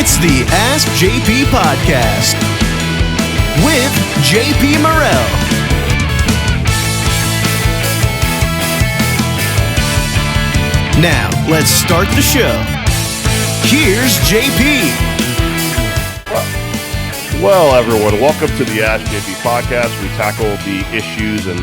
It's the Ask JP podcast with JP Morrell. Now, let's start the show. Here's JP. Well, everyone, welcome to the Ask JP podcast. We tackle the issues and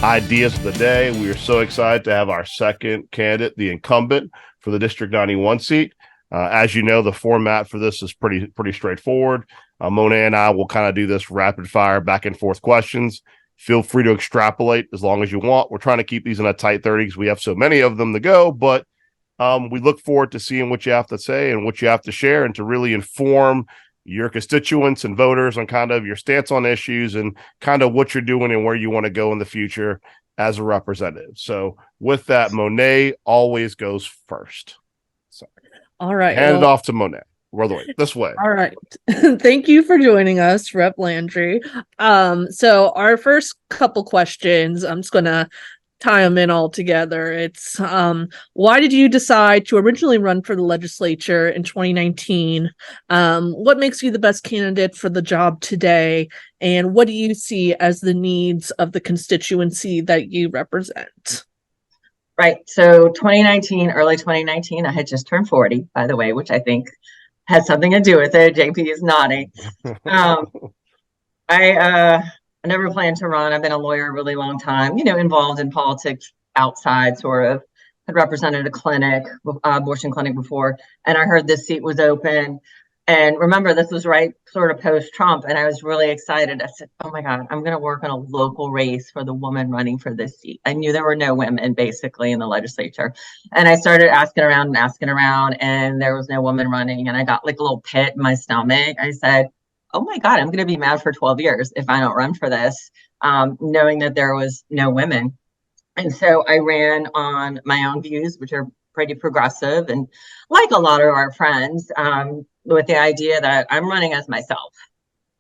ideas of the day. We are so excited to have our second candidate, the incumbent for the District 91 seat. As you know, the format for this is pretty straightforward. Monet and I will kind of do this rapid fire back and forth questions. Feel free to extrapolate as long as you want. We're trying to keep these in a tight 30 because we have so many of them to go, but we look forward to seeing what you have to say and what you have to share and to really inform your constituents and voters on kind of your stance on issues and kind of what you're doing and where you want to go in the future as a representative. So with that, Monet always goes first. All right. Hand it off to Monet. This way. All right. Thank you for joining us, Rep. Landry. So our first couple questions, I'm just going to tie them in all together. It's why did you decide to originally run for the legislature in 2019? What makes you the best candidate for the job today? And what do you see as the needs of the constituency that you represent? Right. So early 2019, I had just turned 40, by the way, which I think has something to do with it. JP is nodding. I never planned to run. I've been a lawyer a really long time, involved in politics outside, sort of. Had represented a clinic, abortion clinic before, and I heard this seat was open. And remember, this was right sort of post-Trump, and I was really excited. I said, oh my God, I'm going to work on a local race for the woman running for this seat. I knew there were no women basically in the legislature. And I started asking around, and there was no woman running. And I got like a little pit in my stomach. I said, oh my God, I'm going to be mad for 12 years if I don't run for this, knowing that there was no women. And so I ran on my own views, which are pretty progressive. And like a lot of our friends, with the idea that I'm running as myself.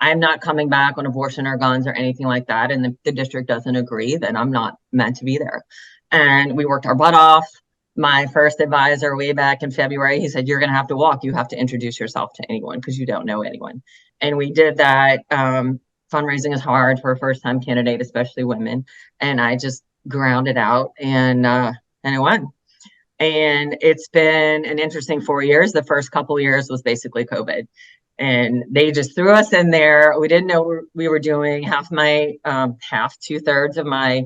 I'm not coming back on abortion or guns or anything like that. And the district doesn't agree, then I'm not meant to be there. And we worked our butt off. My first advisor way back in February, he said, you're going to have to walk. You have to introduce yourself to anyone because you don't know anyone. And we did that. Fundraising is hard for a first-time candidate, especially women. And I just ground it out and I won. And it's been an interesting 4 years. The first couple of years was basically COVID. And they just threw us in there. We didn't know what we were doing. Two-thirds of my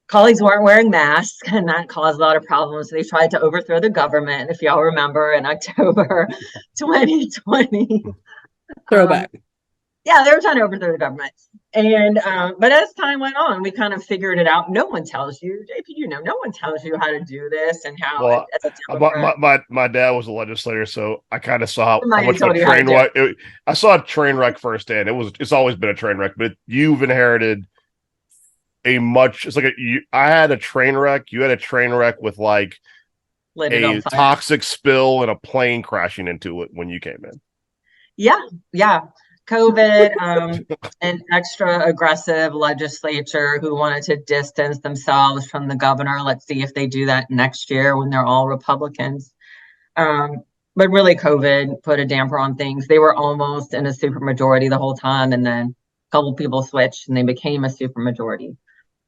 colleagues weren't wearing masks, and that caused a lot of problems. They tried to overthrow the government, if y'all remember, in October 2020. Throwback. Yeah, they were trying to overthrow the government. And but as time went on, we kind of figured it out. No one tells you, JP, no one tells you how to do this and how. Well, as a my dad was a legislator, so I kind of saw how much of a train wreck. I saw a train wreck firsthand. It's always been a train wreck, but you've inherited I had a train wreck. You had a train wreck with like a toxic spill and a plane crashing into it when you came in. Yeah. COVID, an extra aggressive legislature who wanted to distance themselves from the governor. Let's see if they do that next year when they're all Republicans. But really, COVID put a damper on things. They were almost in a supermajority the whole time, and then a couple people switched and they became a supermajority.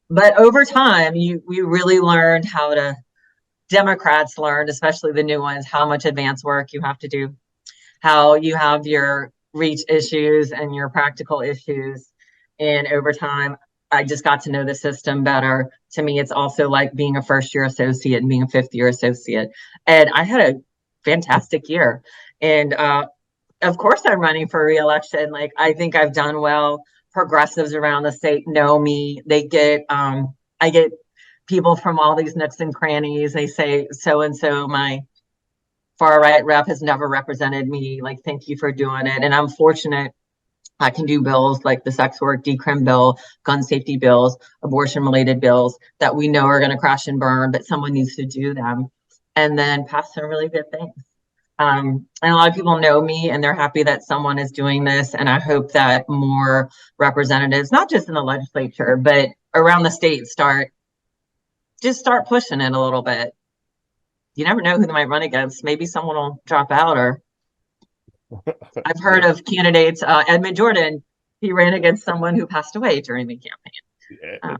But over time, we really learned Democrats learned, especially the new ones, how much advance work you have to do, how you have your reach issues and your practical issues. And over time, I just got to know the system better. To me, it's also like being a first-year associate and being a fifth-year associate. And I had a fantastic year. And of course, I'm running for re-election. Like, I think I've done well. Progressives around the state know me. They get, I get people from all these nooks and crannies. They say, so-and-so, my far right rep has never represented me. Like, thank you for doing it. And I'm fortunate I can do bills like the sex work decrim bill, gun safety bills, abortion related bills that we know are going to crash and burn, but someone needs to do them and then pass some really good things. And a lot of people know me and they're happy that someone is doing this. And I hope that more representatives, not just in the legislature, but around the state, start pushing it a little bit. You never know who they might run against. Maybe someone will drop out or I've heard of candidates, Edmund Jordan, he ran against someone who passed away during the campaign.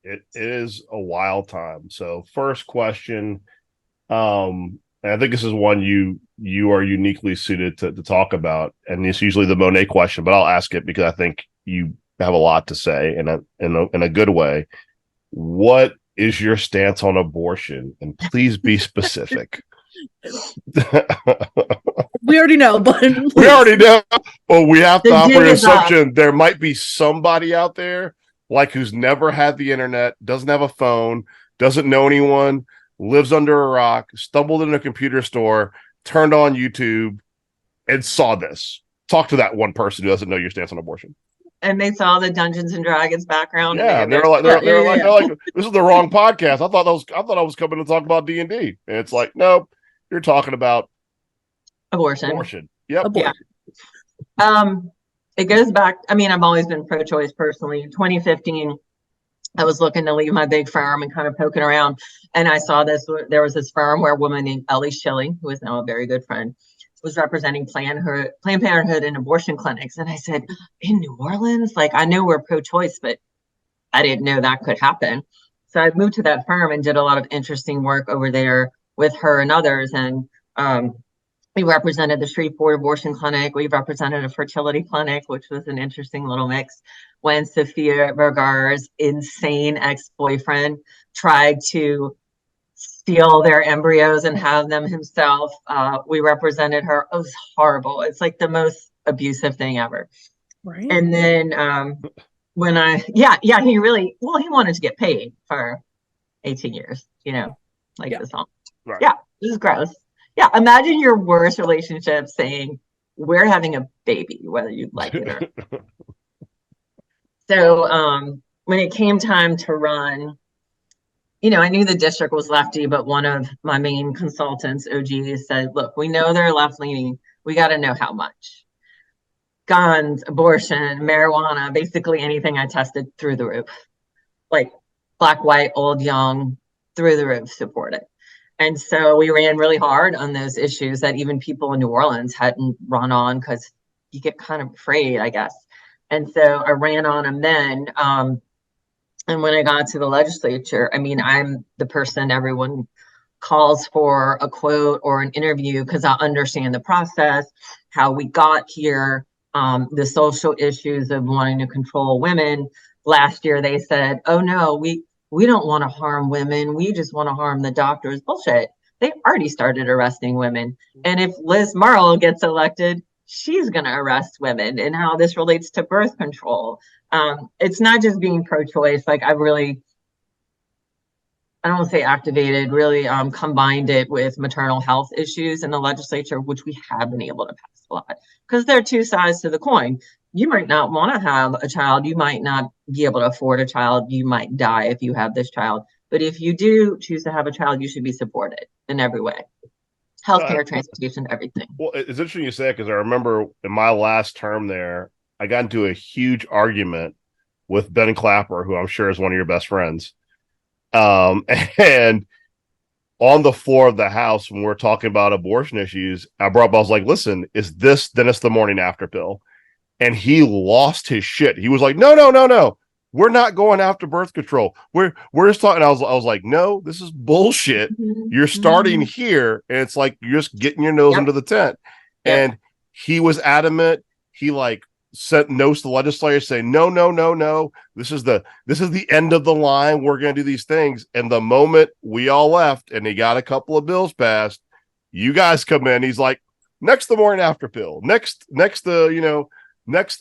It is a wild time. So first question, and I think this is one you are uniquely suited to talk about, and it's usually the Monet question, but I'll ask it because I think you have a lot to say in a good way. What is your stance on abortion? And please be specific. We already know, but we already know. Well, we have to offer an assumption up. There might be somebody out there like who's never had the internet, doesn't have a phone, doesn't know anyone, lives under a rock, stumbled in a computer store, turned on YouTube, and saw this. Talk to that one person who doesn't know your stance on abortion. And they saw the Dungeons and Dragons background. Yeah, and they're like, this is the wrong podcast. I thought I was coming to talk about D&D, and it's like, nope, you're talking about abortion. Yep. Abortion. Yeah. It goes back. I mean, I've always been pro-choice personally. In 2015, I was looking to leave my big firm and kind of poking around, and I saw this. There was this firm where a woman named Ellie Schilling, who is now a very good friend, was representing Planned Parenthood and abortion clinics. And I said, in New Orleans, like, I know we're pro-choice, but I didn't know that could happen. So I moved to that firm and did a lot of interesting work over there with her and others. And we represented the Shreveport Abortion Clinic. We represented a fertility clinic, which was an interesting little mix. When Sofia Vergara's insane ex-boyfriend tried to steal their embryos and have them himself, we represented her. It was horrible. It's like the most abusive thing ever. Right. And then when he really, he wanted to get paid for 18 years, the song. Right. Yeah, this is gross. Yeah, imagine your worst relationship saying, we're having a baby, whether you like it or not. So when it came time to run, I knew the district was lefty, but one of my main consultants, OG, said, look, we know they're left-leaning. We got to know how much. Guns, abortion, marijuana, basically anything I tested through the roof. Like black, white, old, young, through the roof supported. And so we ran really hard on those issues that even people in New Orleans hadn't run on because you get kind of afraid, I guess. And so I ran on them then. And when I got to the legislature, I mean, I'm the person everyone calls for a quote or an interview because I understand the process, how we got here, the social issues of wanting to control women. Last year, they said, oh, no, we don't want to harm women. We just want to harm the doctors. Bullshit. They already started arresting women. And if Liz Murrill gets elected, she's going to arrest women, and how this relates to birth control. It's not just being pro-choice. Like I don't want to say activated, really combined it with maternal health issues in the legislature, which we have been able to pass a lot because there are two sides to the coin. You might not want to have a child. You might not be able to afford a child. You might die if you have this child. But if you do choose to have a child, you should be supported in every way. Healthcare, transportation, everything. Well, it's interesting you say it because I remember in my last term there, I got into a huge argument with Ben Clapper, who I'm sure is one of your best friends. And on the floor of the House, when we're talking about abortion issues, I was like, listen, is this Dennis the morning after pill? And he lost his shit. He was like, no. We're not going after birth control. We're just talking. I was like, no, this is bullshit. You're starting here, and it's like you're just getting your nose into the tent. Yep. And he was adamant. He sent notes to the legislators saying, no. This is the end of the line. We're going to do these things. And the moment we all left, and he got a couple of bills passed, you guys come in. He's like, next the morning after pill. Next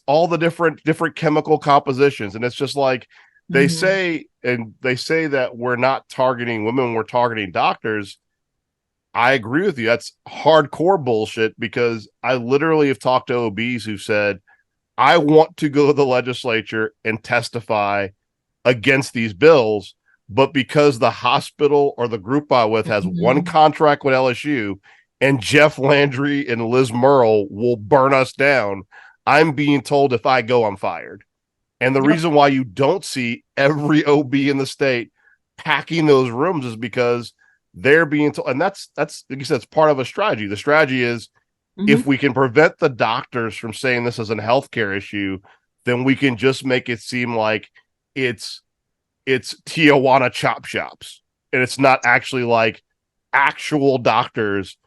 all the different chemical compositions. And it's just like they say that we're not targeting women, we're targeting doctors. I agree with you. That's hardcore bullshit because I literally have talked to OBs who said, I want to go to the legislature and testify against these bills, but because the hospital or the group I'm with has one contract with LSU and Jeff Landry and Liz Murrill will burn us down, I'm being told if I go, I'm fired. And the reason why you don't see every OB in the state packing those rooms is because they're being told, and that's like you said, it's part of a strategy. The strategy is if we can prevent the doctors from saying this is a healthcare issue, then we can just make it seem like it's Tijuana chop shops, and it's not actually like actual doctors,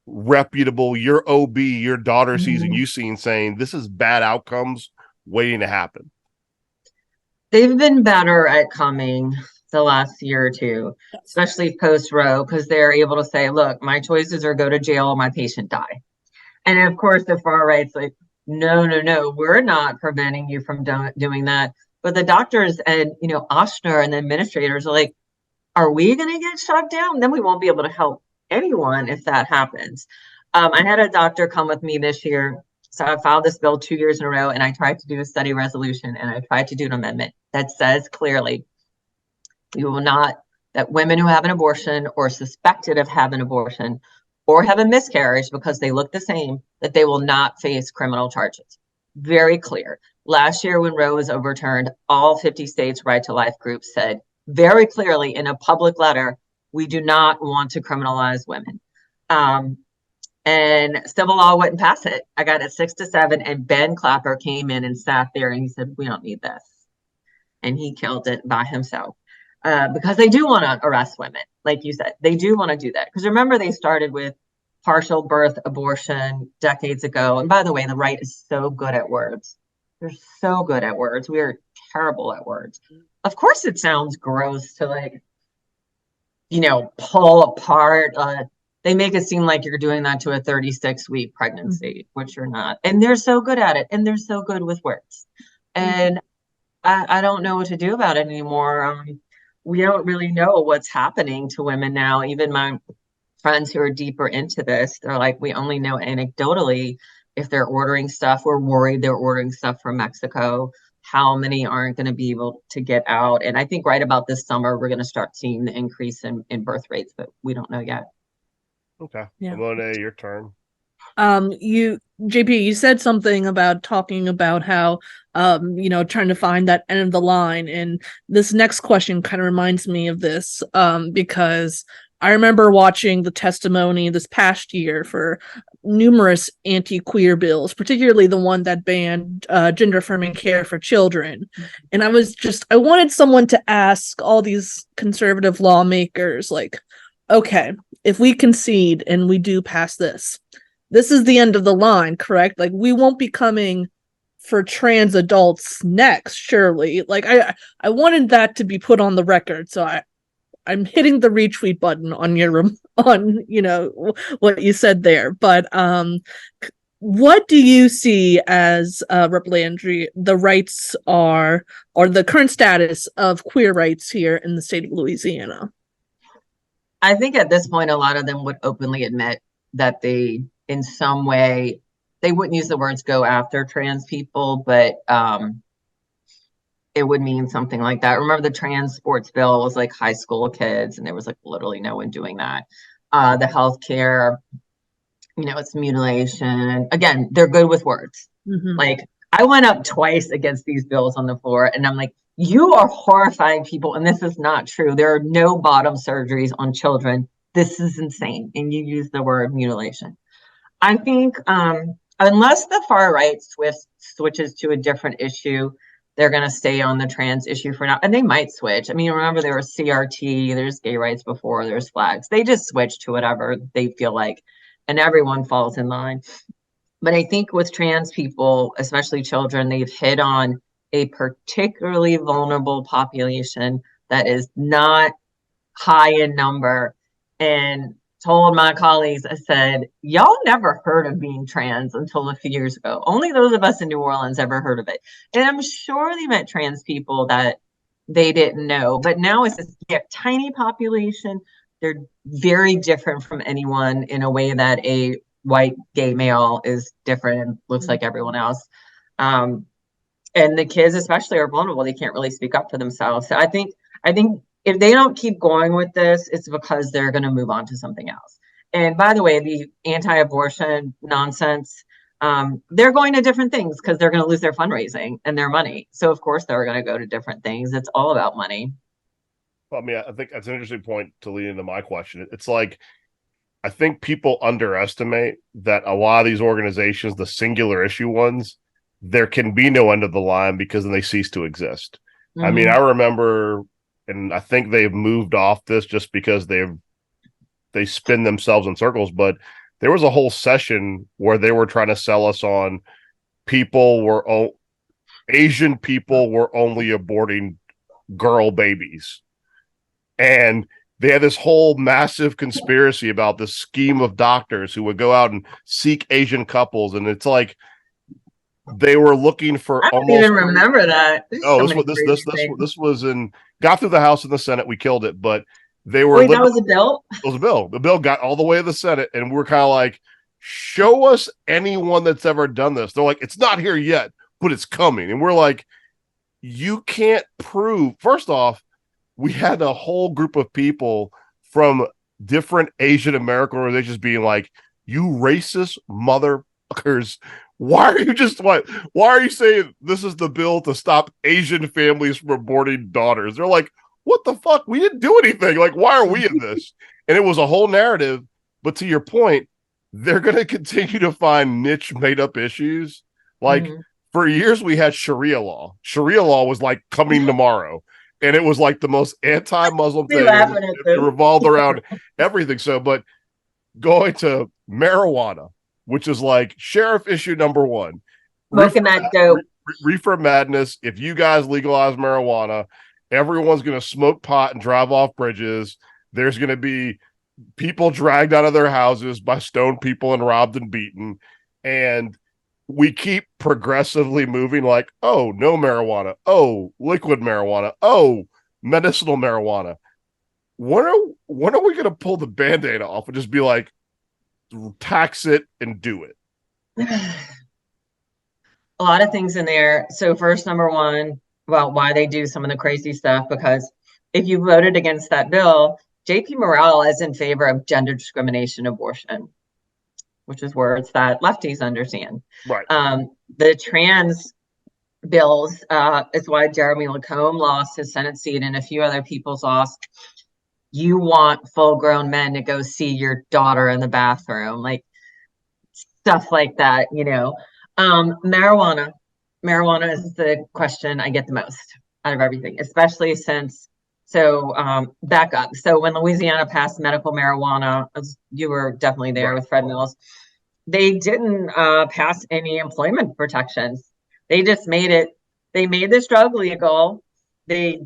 reputable. Your OB, your daughter sees and you seen saying this is bad outcomes waiting to happen. They've been better at coming the last year or two, especially post Roe, because they're able to say, look, my choices are go to jail or my patient die. And of course, the far right's like, no, we're not preventing you from doing that. But the doctors and, Ochsner and the administrators are like, are we going to get shut down? Then we won't be able to help anyone if that happens. I had a doctor come with me this year. So I filed this bill 2 years in a row, and I tried to do a study resolution, and I tried to do an amendment that says clearly we will not, that women who have an abortion or suspected of having an abortion or have a miscarriage because they look the same, that they will not face criminal charges. Very clear. Last year when Roe was overturned, all 50 states' right to life groups said very clearly in a public letter, we do not want to criminalize women. And civil law wouldn't pass it. I got it 6-7, and Ben Clapper came in and sat there and he said, we don't need this. And he killed it by himself. Because they do want to arrest women, like you said. They do want to do that. Because remember, they started with partial birth abortion decades ago. And by the way, the right is so good at words. They're so good at words. We are terrible at words. Of course, it sounds gross to pull apart. They make it seem like you're doing that to a 36-week pregnancy, which you're not. And they're so good at it. And they're so good with words. And I don't know what to do about it anymore. We don't really know what's happening to women now. Even my friends who are deeper into this, they're like, we only know anecdotally if they're ordering stuff. We're worried they're ordering stuff from Mexico. How many aren't going to be able to get out? And I think right about this summer, we're going to start seeing the increase in birth rates, but we don't know yet. Okay. Yeah. Monet, your turn. JP, you said something about talking about how, trying to find that end of the line. And this next question kind of reminds me of this, because I remember watching the testimony this past year for numerous anti-queer bills, particularly the one that banned gender-affirming care for children. And I wanted someone to ask all these conservative lawmakers, like, okay, if we concede and we do pass this is the end of the line, correct? Like, we won't be coming for trans adults next, surely. Like, I wanted that to be put on the record, so I'm hitting the retweet button on what you said there. But what do you see as Rep. Landry, the rights are, or the current status of queer rights here in the state of Louisiana? I think at this point, a lot of them would openly admit that they, in some way, they wouldn't use the words go after trans people, but it would mean something like that. Remember, the trans sports bill was like high school kids, and there was like literally no one doing that. The healthcare, it's mutilation. Again, they're good with words. Mm-hmm. Like, I went up twice against these bills on the floor, and I'm like, you are horrifying people, and this is not true. There are no bottom surgeries on children. This is insane. And you use the word mutilation. I think unless the far right switches to a different issue, they're going to stay on the trans issue for now. And they might switch. I mean, remember, there was CRT, there's gay rights before, there's flags. They just switch to whatever they feel like, and everyone falls in line. But I think with trans people, especially children, they've hit on a particularly vulnerable population that is not high in number. And told my colleagues, I said, y'all never heard of being trans until a few years ago. Only those of us in New Orleans ever heard of it. And I'm sure they met trans people that they didn't know. But now it's this tiny population. They're very different from anyone in a way that a white gay male is different and looks like everyone else. And the kids especially are vulnerable. They can't really speak up for themselves. So I think if they don't keep going with this, it's because they're going to move on to something else. And by the way, the anti-abortion nonsense, they're going to different things because they're going to lose their fundraising and their money. So of course they're going to go to different things. It's all about money. Well, I mean, I think that's an interesting point to lead into my question. It's like, I think people underestimate that a lot of these organizations, the singular issue ones, there can be no end of the line because then they cease to exist. I mean, I remember, and I think they've moved off this just because they spin themselves in circles, but there was a whole session where they were trying to sell us on Asian people were only aborting girl babies. And they had this whole massive conspiracy about this scheme of doctors who would go out and seek Asian couples. And it's like they were looking for I don't even remember that. This was got through the House and the Senate. We killed it, but they were. Wait, that was a bill? It was a bill. The bill got all the way to the Senate, and we're kind of like, show us anyone that's ever done this. They're like, it's not here yet, but it's coming. And we're like, you can't prove. First off, we had a whole group of people from different Asian American organizations being like, you racist motherfuckers. Why are you saying this is the bill to stop Asian families from aborting daughters? They're like, what the fuck? We didn't do anything. Like, why are we in this? And it was a whole narrative. But to your point, they're going to continue to find niche made up issues. Like for years, we had Sharia law. Sharia law was like coming tomorrow. And it was like the most anti-Muslim thing. It revolved around everything. So, but going to marijuana, which is like sheriff issue number one. Smoking that dope. Reefer madness. If you guys legalize marijuana, everyone's going to smoke pot and drive off bridges. There's going to be people dragged out of their houses by stoned people and robbed and beaten. And we keep progressively moving like, oh, no marijuana. Oh, liquid marijuana. Oh, medicinal marijuana. When are we going to pull the Band-Aid off and just be like, tax it and do it? A lot of things in there. So first, number one, well, why they do some of the crazy stuff, because if you voted against that bill, JP Morrell is in favor of gender discrimination abortion, which is words that lefties understand. Right. The trans bills is why Jeremy Lacombe lost his Senate seat and a few other people's lost. You want full-grown men to go see your daughter in the bathroom, like stuff like that, you know. Marijuana is the question I get the most out of everything, especially since, back up. So when Louisiana passed medical marijuana, you were definitely there with Fred Mills, they didn't pass any employment protections. They just made this drug legal. They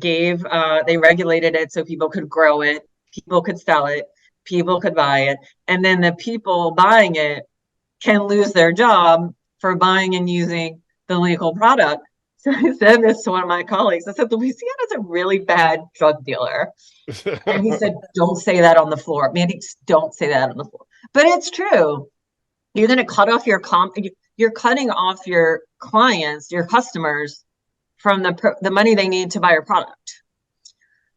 regulated it so people could grow it, people could sell it, people could buy it, and then the people buying it can lose their job for buying and using the legal product. So I said this to one of my colleagues. I said, Louisiana's a really bad drug dealer. And he said, don't say that on the floor. Mandie, don't say that on the floor. But it's true. You're going to cut off you're cutting off your clients, your customers, from the money they need to buy your product.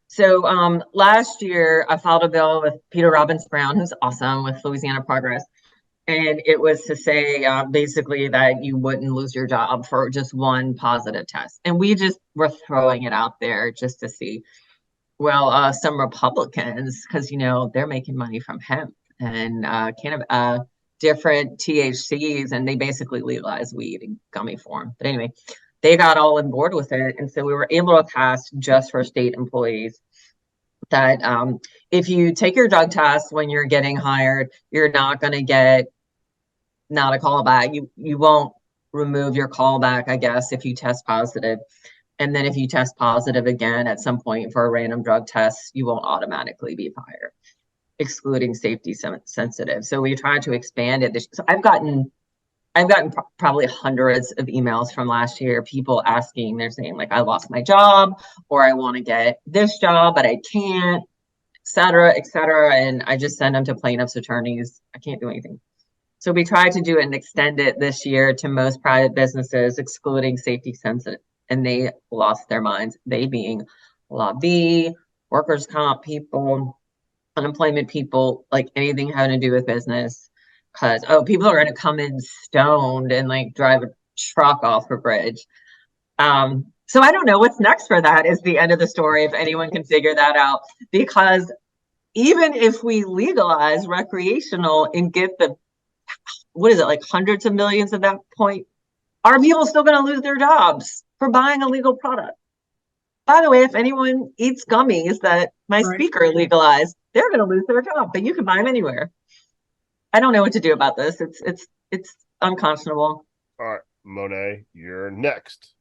So last year, I filed a bill with Peter Robbins Brown, who's awesome, with Louisiana Progress. And it was to say basically that you wouldn't lose your job for just one positive test. And we just were throwing it out there just to see, well, some Republicans, because, you know, they're making money from hemp and different THCs, and they basically legalize weed in gummy form. But anyway, they got all on board with it. And so we were able to pass just for state employees that if you take your drug test when you're getting hired, you're not going to get not a callback. You won't remove your callback, I guess, if you test positive. And then if you test positive again at some point for a random drug test, you won't automatically be fired, excluding safety sensitive. So we tried to expand it. So I've gotten probably hundreds of emails from last year, people asking, they're saying like, I lost my job, or I want to get this job, but I can't, et cetera, et cetera. And I just send them to plaintiffs' attorneys. I can't do anything. So we tried to do it and extend it this year to most private businesses, excluding safety sensitive, and they lost their minds. They being lobby, workers' comp people, unemployment people, like anything having to do with business. Because, people are going to come in stoned and like drive a truck off a bridge. So I don't know what's next for that is the end of the story, if anyone can figure that out. Because even if we legalize recreational and get the, what is it, like hundreds of millions at that point, are people still going to lose their jobs for buying a legal product? By the way, if anyone eats gummies that my speaker legalized, they're going to lose their job, but you can buy them anywhere. I don't know what to do about this. It's unconscionable. All right, Monet, you're next.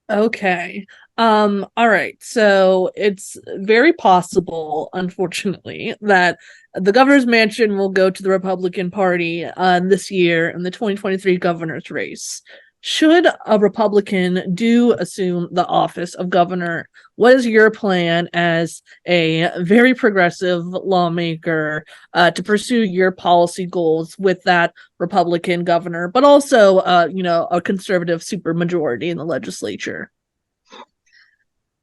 Okay. All right. So it's very possible, unfortunately, that the governor's mansion will go to the Republican Party this year in the 2023 governor's race. Should a Republican do assume the office of governor, what is your plan as a very progressive lawmaker to pursue your policy goals with that Republican governor, but also, a conservative supermajority in the legislature?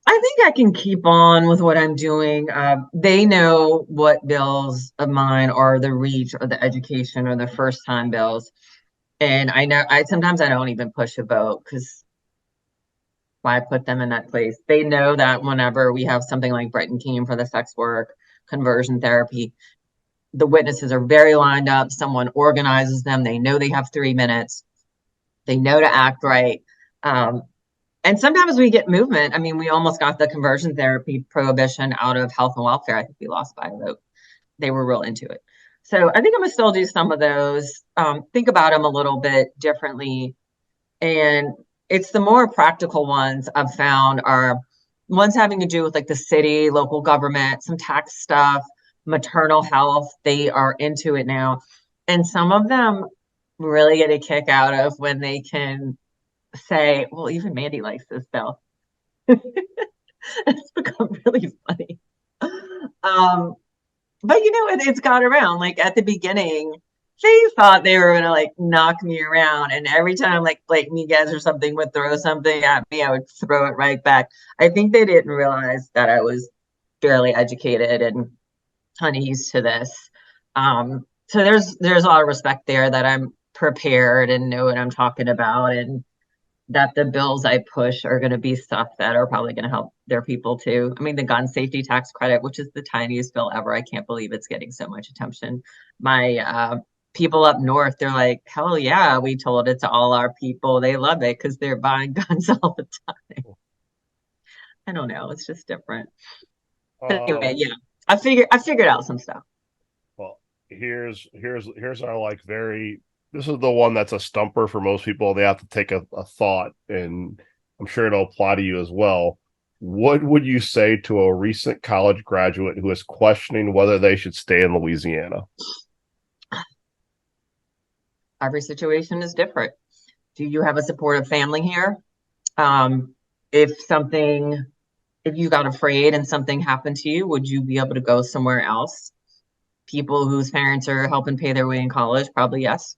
I think I can keep on with what I'm doing. They know what bills of mine are the reach or the education or the first time bills. And I know sometimes I don't even push a vote because why put them in that place? They know that whenever we have something like Britain came for the sex work, conversion therapy, the witnesses are very lined up. Someone organizes them. They know they have 3 minutes. They know to act right. And sometimes we get movement. I mean, we almost got the conversion therapy prohibition out of health and welfare. I think we lost by a vote. They were real into it. So I think I'm gonna still do some of those, think about them a little bit differently. And it's the more practical ones I've found are ones having to do with like the city, local government, some tax stuff, maternal health. They are into it now. And some of them really get a kick out of when they can say, well, even Mandie likes this bill. It's become really funny. But it's got around. Like at the beginning, they thought they were gonna like knock me around, and every time like Blake Miguez or something would throw something at me, I would throw it right back. I think they didn't realize that I was fairly educated and kind of used to this. So there's a lot of respect there that I'm prepared and know what I'm talking about, and that the bills I push are going to be stuff that are probably going to help their people too. I mean, the gun safety tax credit, which is the tiniest bill ever. I can't believe it's getting so much attention. My people up north, they're like, hell yeah, we told it to all our people. They love it because they're buying guns all the time. I don't know. It's just different. Anyway, yeah, I figured out some stuff. Well, here's our like very, this is the one that's a stumper for most people. They have to take a thought, and I'm sure it'll apply to you as well. What would you say to a recent college graduate who is questioning whether they should stay in Louisiana? Every situation is different. Do you have a supportive family here? If you got afraid and something happened to you, would you be able to go somewhere else? People whose parents are helping pay their way in college, probably yes.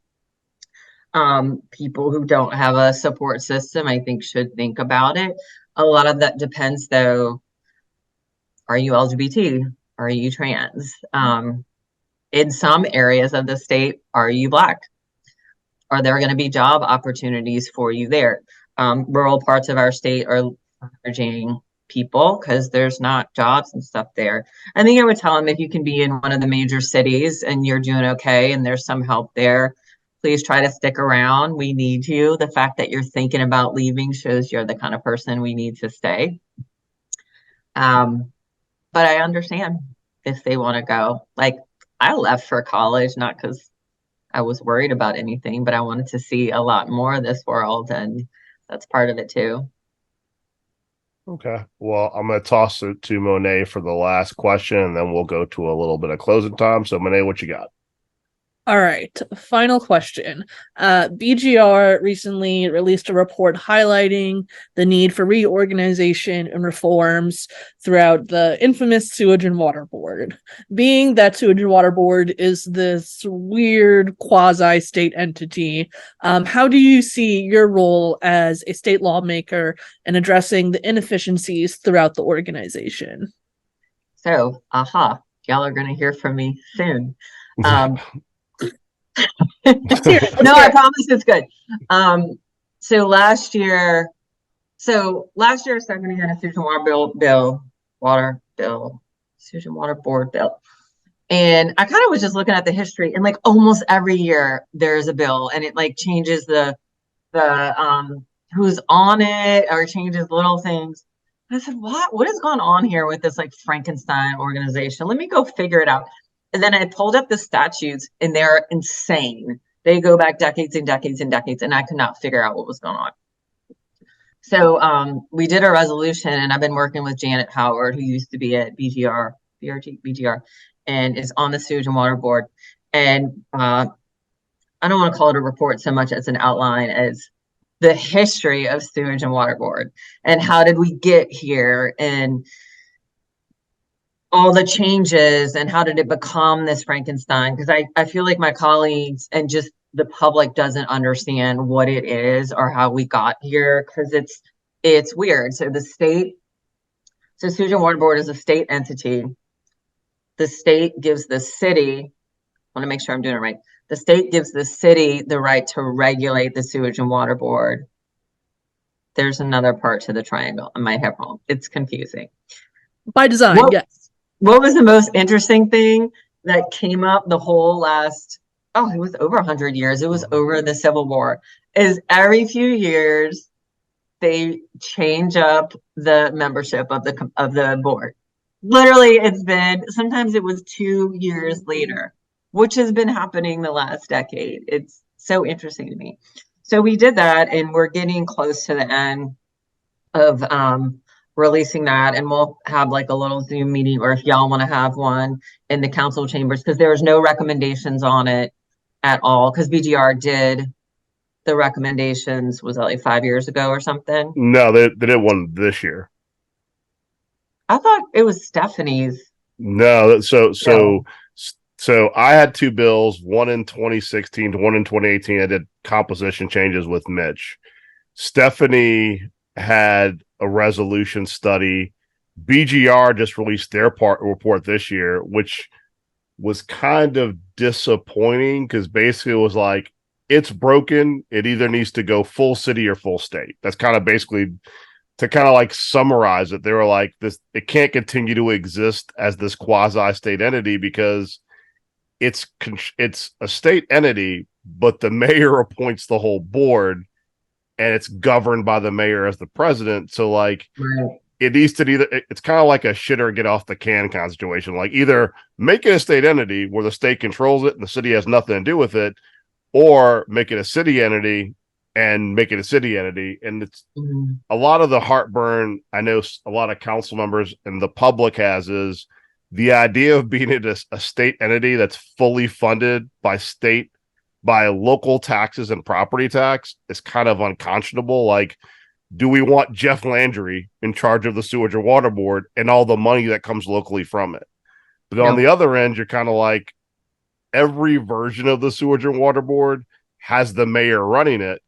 People who don't have a support system, I think, should think about it. A lot of that depends, though. Are you LGBT? Are you trans? In some areas of the state, are you Black? Are there going to be job opportunities for you there? Rural parts of our state are encouraging people because there's not jobs and stuff there. I think I would tell them if you can be in one of the major cities and you're doing okay and there's some help there, please try to stick around. We need you. The fact that you're thinking about leaving shows you're the kind of person we need to stay. But I understand if they want to go. Like, I left for college, not because I was worried about anything, but I wanted to see a lot more of this world, and that's part of it too. Okay. Well, I'm going to toss it to Monet for the last question, and then we'll go to a little bit of closing time. So, Monet, what you got? All right, final question. BGR recently released a report highlighting the need for reorganization and reforms throughout the infamous Sewage and Water Board. Being that Sewage and Water Board is this weird quasi-state entity, how do you see your role as a state lawmaker in addressing the inefficiencies throughout the organization? So, y'all are going to hear from me soon. No, I promise it's good. So last year, Stephanie had a Sewage and Water Board bill. And I kind of was just looking at the history, and like almost every year there's a bill, and it like changes the who's on it or changes little things. And I said, what has gone on here with this like Frankenstein organization? Let me go figure it out. And then I pulled up the statutes, and they're insane. They go back decades and decades and decades, and I could not figure out what was going on. So we did a resolution, and I've been working with Janet Howard, who used to be at BGR, and is on the Sewage and Water Board. And I don't want to call it a report so much as an outline as the history of Sewage and Water Board and how did we get here and all the changes and how did it become this Frankenstein? Because I feel like my colleagues and just the public doesn't understand what it is or how we got here because it's weird. So Sewage and Water Board is a state entity. The state gives the city, I want to make sure I'm doing it right. The state gives the city the right to regulate the Sewage and Water Board. There's another part to the triangle. I might have wrong. It's confusing. By design, yes. What was the most interesting thing that came up the whole last, it was over 100 years. It was over the Civil War. Is every few years they change up the membership of the board. Literally, sometimes it was 2 years later, which has been happening the last decade. It's so interesting to me. So we did that, and we're getting close to the end of releasing that, and we'll have like a little Zoom meeting, or if y'all want to have one in the council chambers, because there was no recommendations on it at all, because BGR did the recommendations, was that like 5 years ago or something? No, they did one this year. I thought it was Stephanie's. No, so I had two bills, one in 2016, one in 2018. I did composition changes with Mitch. Stephanie had a resolution study. BGR just released their report this year, which was kind of disappointing because basically it was like, it's broken. It either needs to go full city or full state. That's kind of basically to kind of like summarize it. They were like, it can't continue to exist as this quasi state entity because it's a state entity, but the mayor appoints the whole board and it's governed by the mayor as the president. So like it needs to it's kind of like a shit or get off the can kind of situation. Like either make it a state entity where the state controls it and the city has nothing to do with it, or make it a city entity and make it a city entity. And it's a lot of the heartburn I know a lot of council members and the public has is the idea of being a state entity that's fully funded by local taxes and property tax is kind of unconscionable. Like, do we want Jeff Landry in charge of the Sewage and Water Board and all the money that comes locally from it? But on the other end, you're kind of like, every version of the Sewage and Water Board has the mayor running it,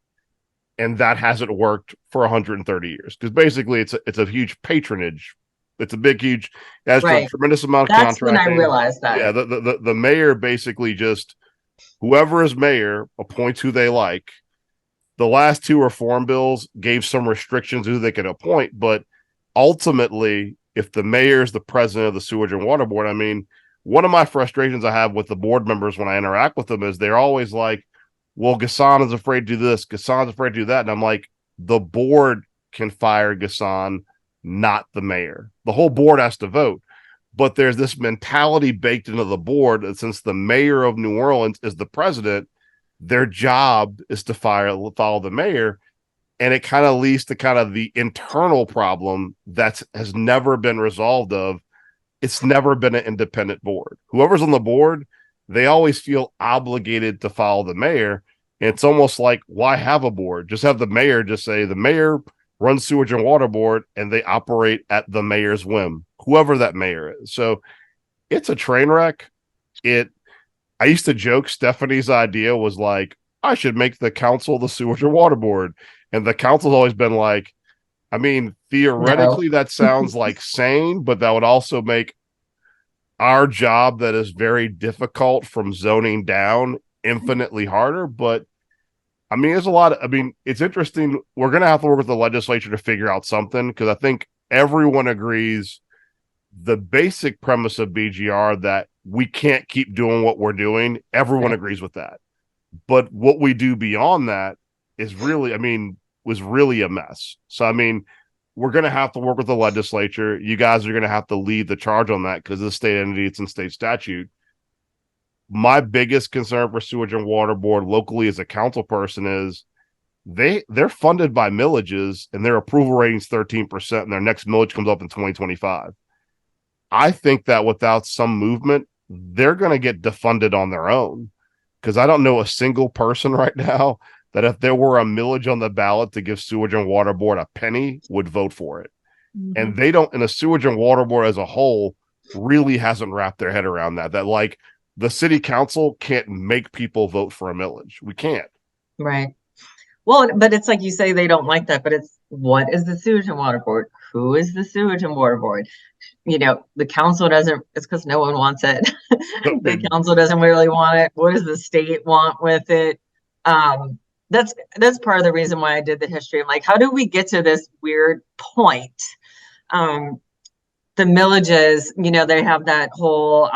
and that hasn't worked for 130 years because basically it's a huge patronage. It's a big, huge, it has a tremendous amount of contracting. That's when I realized that. Yeah, the mayor basically just, whoever is mayor appoints who they like. The last two reform bills gave some restrictions who they could appoint, but ultimately, if the mayor is the president of the Sewage and Water Board, I mean, one of my frustrations I have with the board members when I interact with them is they're always like, well, Ghassan is afraid to do this, Ghassan's afraid to do that. And I'm like, the board can fire Ghassan, not the mayor. The whole board has to vote. But there's this mentality baked into the board that since the mayor of New Orleans is the president, their job is to follow the mayor. And it kind of leads to kind of the internal problem that has never been resolved of. It's never been an independent board. Whoever's on the board, they always feel obligated to follow the mayor. And it's almost like, why have a board? Just have the mayor just say the mayor runs Sewage and Water Board and they operate at the mayor's whim, whoever that mayor is. So it's a train wreck. I used to joke Stephanie's idea was like, I should make the council the Sewage and Water Board. And the council's always been like, I mean, theoretically, that sounds like sane, but that would also make our job that is very difficult from zoning down infinitely harder. But I mean, it's interesting. We're going to have to work with the legislature to figure out something because I think everyone agrees the basic premise of BGR that we can't keep doing what we're doing. Everyone agrees with that. But what we do beyond that is really, was really a mess. So, we're going to have to work with the legislature. You guys are going to have to lead the charge on that because the state entity, it's in state statute. My biggest concern for Sewage and Water Board locally as a council person is they're funded by millages and their approval rating's 13% and their next millage comes up in 2025. I think that without some movement, they're going to get defunded on their own because I don't know a single person right now that if there were a millage on the ballot to give Sewage and Water Board a penny would vote for it. Mm-hmm. And they don't, and the Sewage and Water Board as a whole really hasn't wrapped their head around that like the city council can't make people vote for a millage. We can't. Right. Well, but it's like you say, they don't like that, but it's what is the Sewage and Water Board? Who is the Sewage and Water Board? The council doesn't, it's because no one wants it. The council doesn't really want it. What does the state want with it? That's part of the reason why I did the history. I'm like, how do we get to this weird point? The millages, they have that whole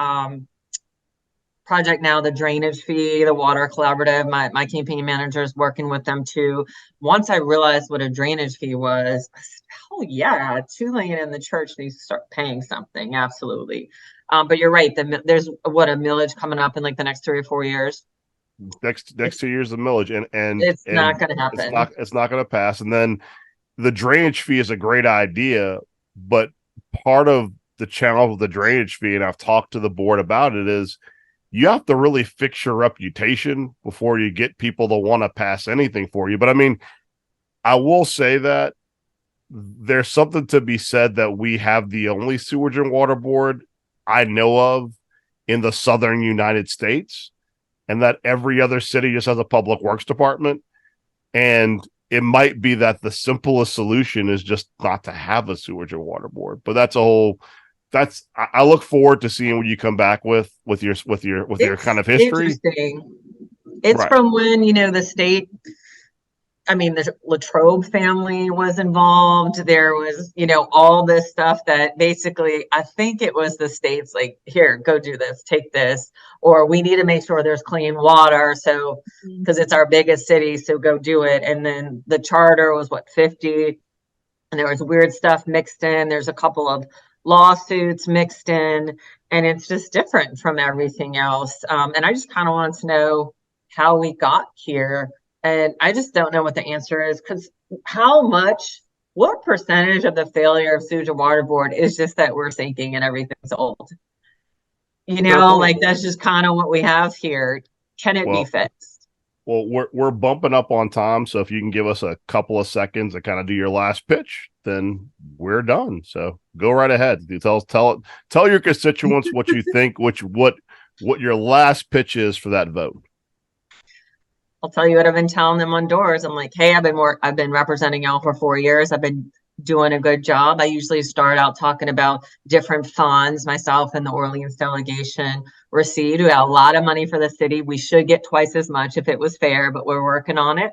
project now, the drainage fee, the water collaborative. My campaign manager is working with them too. Once I realized what a drainage fee was, I said, oh yeah, Tulane and the church needs to start paying something. Absolutely. But you're right. There's a millage coming up in like the next 3 or 4 years. Next 2 years of millage, and it's not going to happen. It's not going to pass. And then the drainage fee is a great idea, but part of the challenge of the drainage fee, and I've talked to the board about it, is you have to really fix your reputation before you get people to want to pass anything for you. But I will say that there's something to be said that we have the only Sewage and Water Board I know of in the southern United States, and that every other city just has a public works department. And it might be that the simplest solution is just not to have a Sewage and Water Board. But I look forward to seeing what you come back with your kind of history. Interesting. It's right. From when, the state, the Latrobe family was involved. There was, all this stuff that basically, I think it was the state's like, here, go do this, take this, or we need to make sure there's clean water. So, because it's our biggest city, so go do it. And then the charter was 50, and there was weird stuff mixed in. There's a couple of lawsuits mixed in, and it's just different from everything else. And I just kind of want to know how we got here. And I just don't know what the answer is, because what percentage of the failure of Sewage and Water Board is just that we're sinking and everything's old? That's just kind of what we have here. Can it be fixed? Well, we're bumping up on time, so if you can give us a couple of seconds to kind of do your last pitch, then we're done. So go right ahead. Tell your constituents what you think, what your last pitch is for that vote. I'll tell you what I've been telling them on doors. I'm like, hey, I've been representing y'all for 4 years. I've been doing a good job. I usually start out talking about different funds myself and the Orleans delegation received. We got a lot of money for the city. We should get twice as much if it was fair, but we're working on it.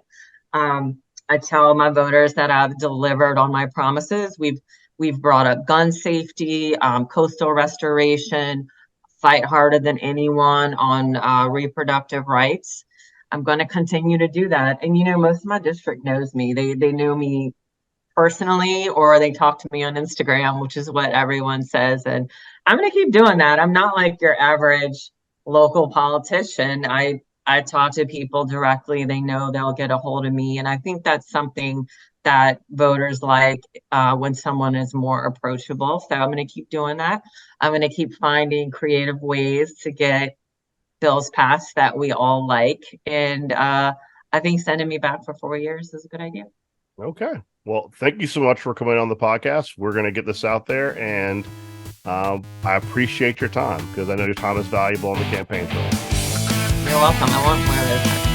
I tell my voters that I've delivered on my promises. We've brought up gun safety, coastal restoration, fight harder than anyone on reproductive rights. I'm going to continue to do that. And, most of my district knows me. They know me personally, or they talk to me on Instagram, which is what everyone says. And I'm going to keep doing that. I'm not like your average local politician. I talk to people directly. They know they'll get a hold of me. And I think that's something that voters like when someone is more approachable. So I'm going to keep doing that. I'm going to keep finding creative ways to get bills passed that we all like. And I think sending me back for 4 years is a good idea. Okay. Well, thank you so much for coming on the podcast. We're going to get this out there, and I appreciate your time because I know your time is valuable on the campaign trail. You're welcome. I want more of this.